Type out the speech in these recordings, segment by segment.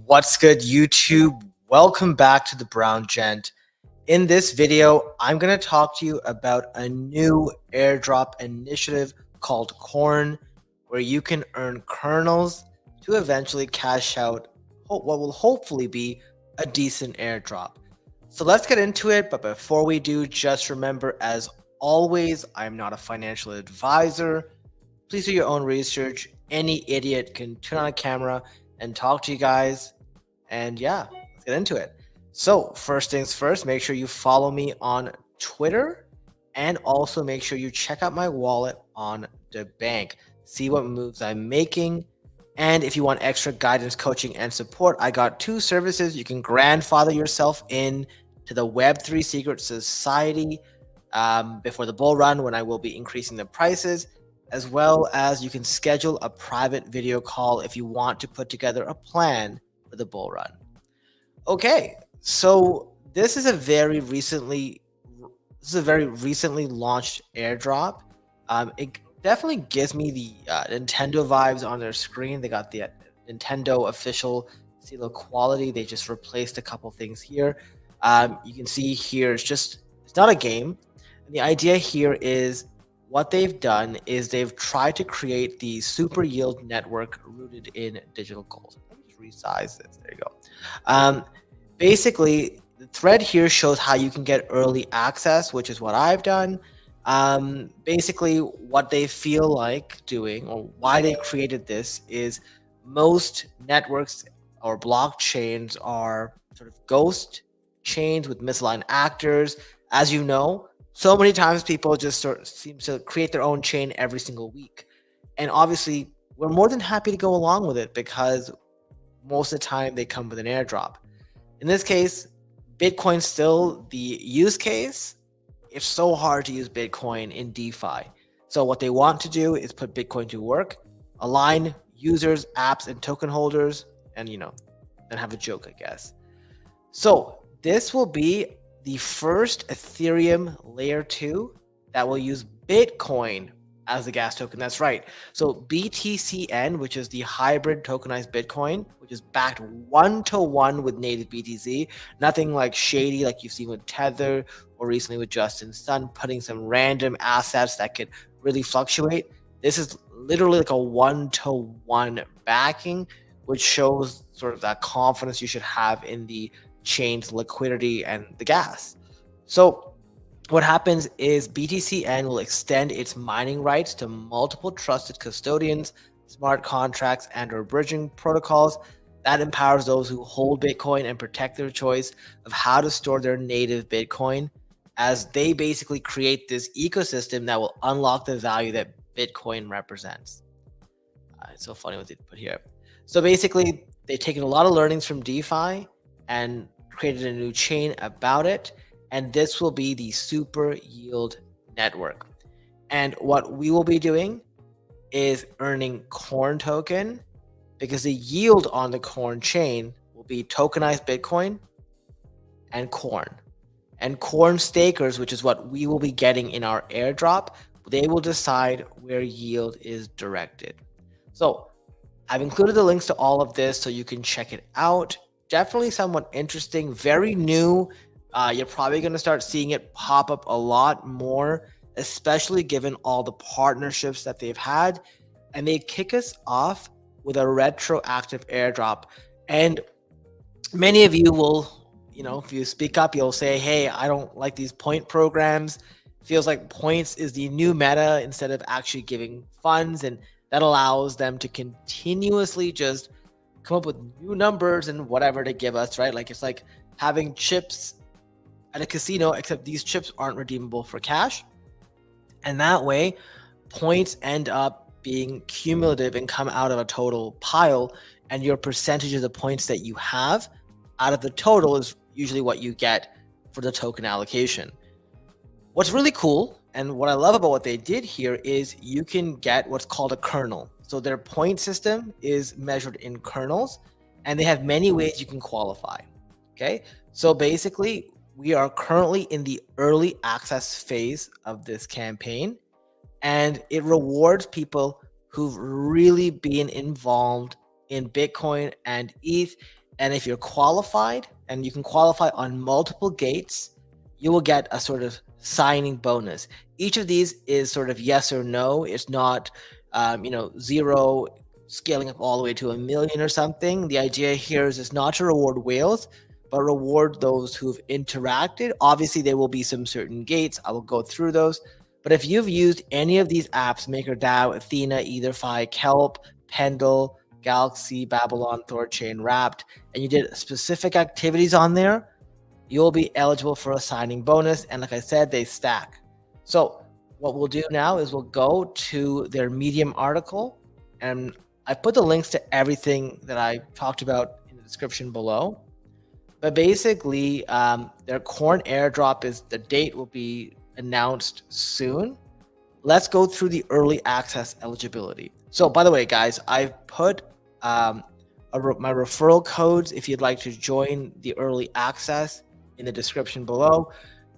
What's good, YouTube? Welcome back to the Brown Gent. In this video, I'm going to talk to you about a new airdrop initiative called Corn, where you can earn kernels to eventually cash out what will hopefully be a decent airdrop. So let's get into it. But before we do, just remember, as always, I'm not a financial advisor. Please do your own research. Any idiot can turn on a camera and talk to you guys. And yeah, let's get into it. So first things first, make sure you follow me on Twitter and also make sure you check out my wallet on the bank. See what moves I'm making. And if you want extra guidance, coaching, and support, I got two services. You can grandfather yourself in to the Web3 Secret Society before the bull run, when I will be increasing the prices, as well as you can schedule a private video call if you want to put together a plan for the bull run. Okay, so this is a very recently launched airdrop. It definitely gives me the Nintendo vibes on their screen. They got the Nintendo official seal of quality. They just replaced a couple things here. You can see here it's not a game. And the idea here is what they've done is they've tried to create the super yield network rooted in digital gold. Let me just resize this. There you go. Basically, the thread here shows how you can get early access, which is what I've done. Basically, what they feel like doing, or why they created this, is most networks or blockchains are sort of ghost chains with misaligned actors. As you know, so many times people just sort of seem to create their own chain every single week. And obviously, we're more than happy to go along with it because most of the time they come with an airdrop. In this case, Bitcoin's still the use case. It's so hard to use Bitcoin in DeFi. So what they want to do is put Bitcoin to work, align users, apps, and token holders, and then have a joke, I guess. So this will be the first Ethereum layer 2 that will use Bitcoin as the gas token. That's right. So BTCN, which is the hybrid tokenized Bitcoin, which is backed 1-to-1 with native BTC, nothing like shady like you've seen with Tether or recently with Justin Sun, putting some random assets that could really fluctuate. This is literally like a 1-to-1 backing, which shows sort of that confidence you should have in the chain's liquidity and the gas. So what happens is BTCN will extend its mining rights to multiple trusted custodians, smart contracts, and/or bridging protocols. That empowers those who hold Bitcoin and protect their choice of how to store their native Bitcoin, as they basically create this ecosystem that will unlock the value that Bitcoin represents. It's so funny what they put here. So basically, they've taken a lot of learnings from DeFi and created a new chain about it. And this will be the super yield network. And what we will be doing is earning Corn token, because the yield on the Corn chain will be tokenized Bitcoin and Corn. And Corn stakers, which is what we will be getting in our airdrop, they will decide where yield is directed. So I've included the links to all of this so you can check it out. Definitely somewhat interesting, very new. You're probably going to start seeing it pop up a lot more, especially given all the partnerships that they've had. And they kick us off with a retroactive airdrop. And many of you will, if you speak up, you'll say, hey, I don't like these point programs. Feels like points is the new meta instead of actually giving funds. And that allows them to continuously just come up with new numbers and whatever to give us, right? Like it's like having chips at a casino, except these chips aren't redeemable for cash. And that way, points end up being cumulative and come out of a total pile, and your percentage of the points that you have out of the total is usually what you get for the token allocation. What's really cool, and what I love about what they did here, is you can get what's called a kernel. So their point system is measured in kernels, and they have many ways you can qualify. Okay, so basically, we are currently in the early access phase of this campaign, and it rewards people who've really been involved in Bitcoin and ETH And if you're qualified, and you can qualify on multiple gates, you will get a sort of signing bonus. Each of these is sort of yes or no. It's not, zero scaling up all the way to 1 million or something. The idea here is not to reward whales, but reward those who've interacted. Obviously, there will be some certain gates. I will go through those. But if you've used any of these apps, MakerDAO, Athena, EtherFi, Kelp, Pendle, Galaxy, Babylon, Thorchain, Wrapped, and you did specific activities on there, you'll be eligible for a signing bonus. And like I said, they stack. So what we'll do now is we'll go to their Medium article, and I put the links to everything that I talked about in the description below. But basically, their Corn Airdrop the date will be announced soon. Let's go through the early access eligibility. So by the way, guys, I've put my referral codes if you'd like to join the early access in the description below.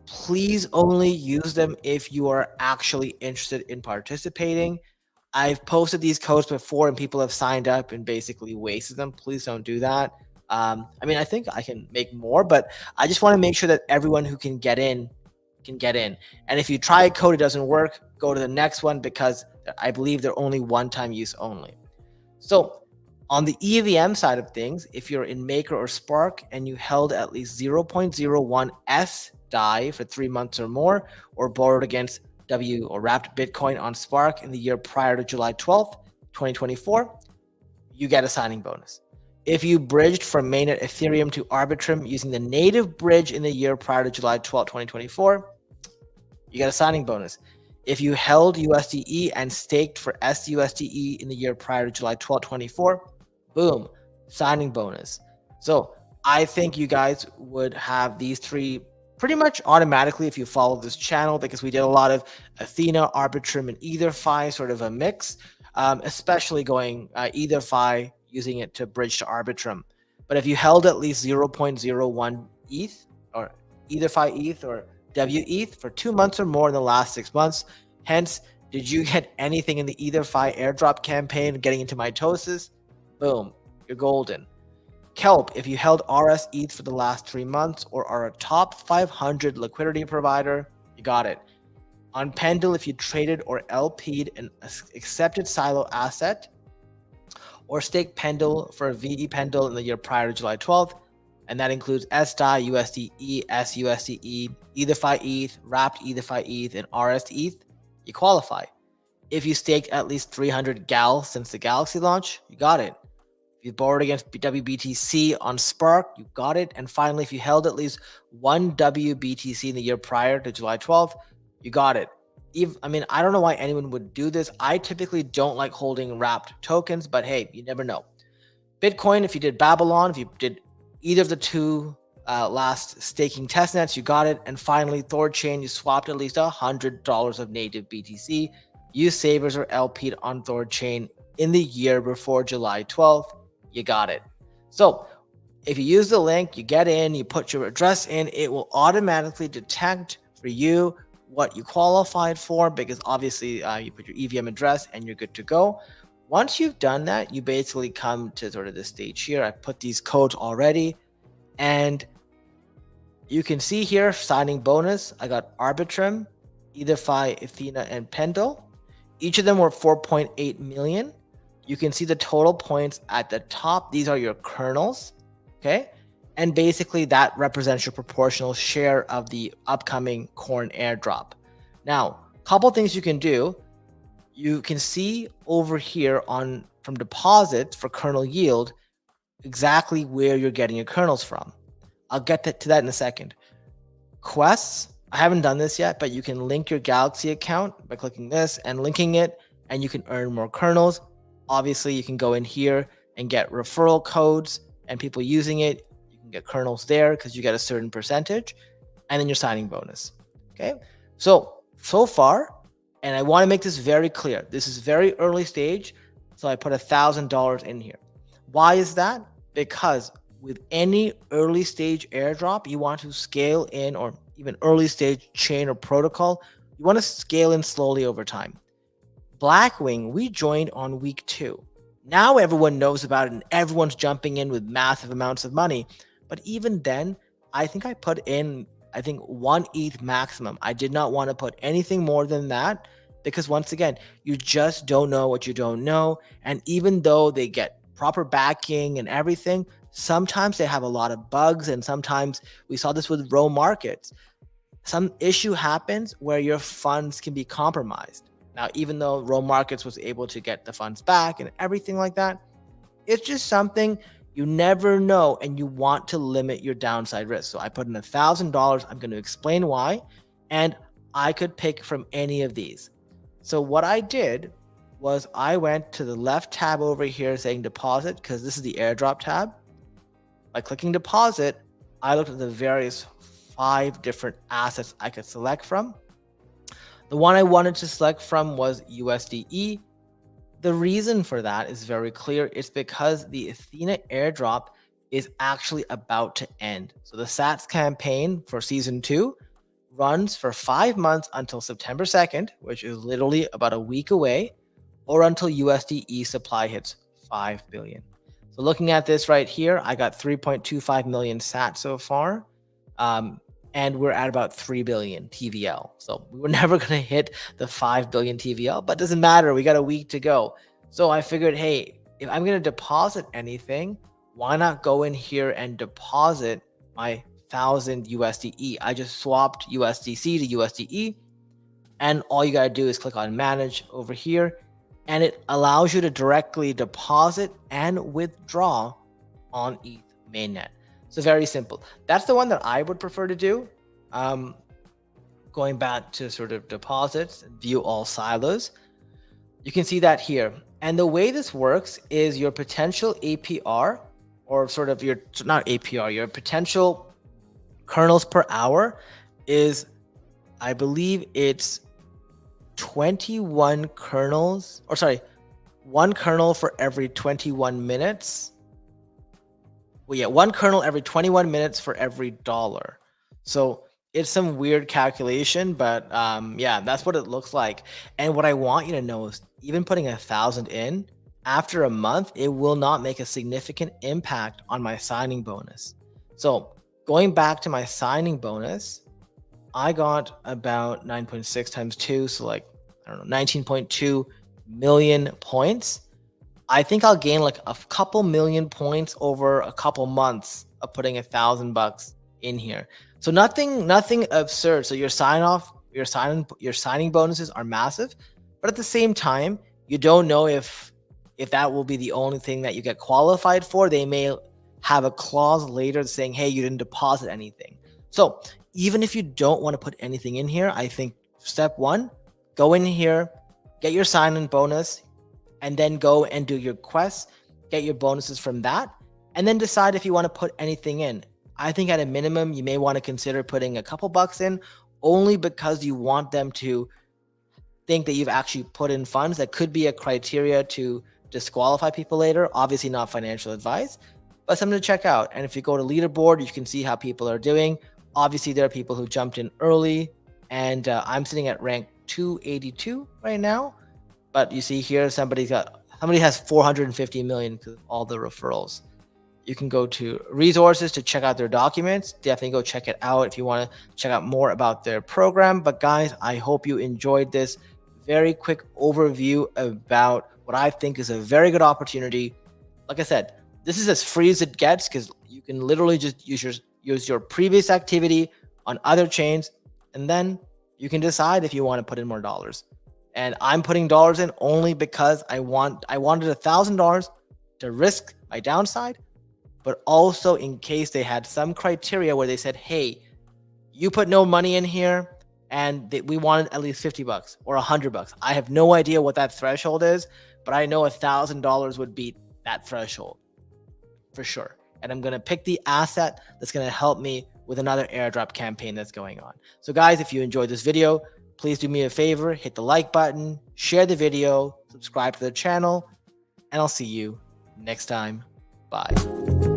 Please only use them if you are actually interested in participating. I've posted these codes before and people have signed up and basically wasted them. Please don't do that. I think I can make more, but I just want to make sure that everyone who can get in can get in. And if you try a code, it doesn't work, go to the next one, because I believe they're only one-time use only. So on the EVM side of things, if you're in Maker or Spark and you held at least 0.01 S DAI for 3 months or more, or borrowed against W or wrapped Bitcoin on Spark in the year prior to July 12th, 2024, you get a signing bonus. If you bridged from mainnet Ethereum to Arbitrum using the native bridge in the year prior to July 12th, 2024, you get a signing bonus. If you held USDE and staked for SUSDE in the year prior to July 12th, 2024, boom, signing bonus. So I think you guys would have these three pretty much automatically if you follow this channel, because we did a lot of Athena, Arbitrum, and EtherFi, sort of a mix, especially going EtherFi, using it to bridge to Arbitrum. But if you held at least 0.01 ETH or EtherFi ETH or WETH for 2 months or more in the last 6 months, hence, did you get anything in the EtherFi airdrop campaign getting into mitosis? Boom, you're golden. Kelp, if you held RS ETH for the last 3 months or are a top 500 liquidity provider, you got it. On Pendle, if you traded or LP'd an accepted silo asset, or stake Pendle for a VE Pendle in the year prior to July 12th, and that includes SDAI, USDE, SUSDE, EtherFi ETH, Wrapped EtherFi ETH, and RS ETH, you qualify. If you staked at least 300 GAL since the Galaxy launch, you got it. If you borrowed against WBTC on Spark, you got it. And finally, if you held at least 1 WBTC in the year prior to July 12th, you got it. I don't know why anyone would do this. I typically don't like holding wrapped tokens, but hey, you never know. Bitcoin, if you did Babylon, if you did either of the two last staking testnets, you got it. And finally, Thorchain, you swapped at least $100 of native BTC, used Savers or LP'd on Thorchain in the year before July 12th, you got it. So if you use the link, you get in, you put your address in, it will automatically detect for you what you qualified for, because obviously you put your EVM address and you're good to go. Once you've done that, you basically come to sort of this stage here. I put these codes already, and you can see here, signing bonus, I got Arbitrum, EtherFi, Athena, and Pendle. Each of them were 4.8 million. You can see the total points at the top. These are your kernels, okay? And basically that represents your proportional share of the upcoming Corn Airdrop. Now, a couple things you can do. You can see over here from deposits for kernel yield, exactly where you're getting your kernels from. I'll get to that in a second. Quests, I haven't done this yet, but you can link your Galaxy account by clicking this and linking it, and you can earn more kernels. Obviously, you can go in here and get referral codes and people using it. You can get kernels there because you get a certain percentage, and then your signing bonus. Okay, so far, and I want to make this very clear, this is very early stage, so I put $1,000 in here. Why is that? Because with any early stage airdrop, you want to scale in, or even early stage chain or protocol, you want to scale in slowly over time. Blackwing, we joined on week 2. Now everyone knows about it and everyone's jumping in with massive amounts of money. But even then, I think I put in, I think 1 ETH maximum. I did not want to put anything more than that because once again, you just don't know what you don't know. And even though they get proper backing and everything, sometimes they have a lot of bugs. And sometimes we saw this with Rho markets. Some issue happens where your funds can be compromised. Now, even though Rho markets was able to get the funds back and everything like that, it's just something you never know and you want to limit your downside risk. So I put in $1,000. I'm going to explain why. And I could pick from any of these. So what I did was I went to the left tab over here saying deposit, because this is the airdrop tab. By clicking deposit, I looked at the various 5 different assets I could select from. The one I wanted to select from was USDE. The reason for that is very clear. It's because the Athena airdrop is actually about to end. So the SATS campaign for season 2 runs for 5 months until September 2nd, which is literally about a week away, or until USDE supply hits 5 billion. So looking at this right here, I got 3.25 million SAT so far. And we're at about 3 billion TVL. So we were never going to hit the 5 billion TVL, but it doesn't matter. We got a week to go. So I figured, hey, if I'm going to deposit anything, why not go in here and deposit my 1,000 USDE? I just swapped USDC to USDE. And all you got to do is click on manage over here. And it allows you to directly deposit and withdraw on ETH mainnet. So very simple. That's the one that I would prefer to do. Going back to sort of deposits and view all silos, you can see that here. And the way this works is your potential APR, or sort of your, not APR, your potential kernels per hour is, I believe it's 21 kernels, or sorry, 1 kernel for every 21 minutes. Well, yeah, 1 kernel every 21 minutes for every $1. So it's some weird calculation, but yeah, that's what it looks like. And what I want you to know is even putting 1,000 in, after a month, it will not make a significant impact on my signing bonus. So going back to my signing bonus, I got about 9.6 times 2, so like, I don't know, 19.2 million points. I think I'll gain like a couple million points over a couple months of putting $1,000 in here. So nothing absurd. So your signing bonuses are massive, but at the same time, you don't know if that will be the only thing that you get qualified for. They may have a clause later saying, hey, you didn't deposit anything. So even if you don't want to put anything in here, I think step 1, go in here, get your sign-in bonus, and then go and do your quests, get your bonuses from that, and then decide if you want to put anything in. I think at a minimum, you may want to consider putting a couple bucks in, only because you want them to think that you've actually put in funds. That could be a criteria to disqualify people later. Obviously not financial advice, but something to check out. And if you go to leaderboard, you can see how people are doing. Obviously, there are people who jumped in early, and I'm sitting at rank 282 right now. But you see here, somebody has 450 million because of all the referrals. You can go to resources to check out their documents. Definitely go check it out if you want to check out more about their program. But guys, I hope you enjoyed this very quick overview about what I think is a very good opportunity. Like I said, this is as free as it gets because you can literally just use your previous activity on other chains, and then you can decide if you want to put in more dollars. And I'm putting dollars in only because I wanted $1,000 to risk my downside, but also in case they had some criteria where they said, hey, you put no money in here and we wanted at least $50 or $100. I have no idea what that threshold is, but I know $1,000 would beat that threshold for sure. And I'm going to pick the asset that's going to help me with another airdrop campaign that's going on. So guys, if you enjoyed this video, please do me a favor, hit the like button, share the video, subscribe to the channel, and I'll see you next time. Bye.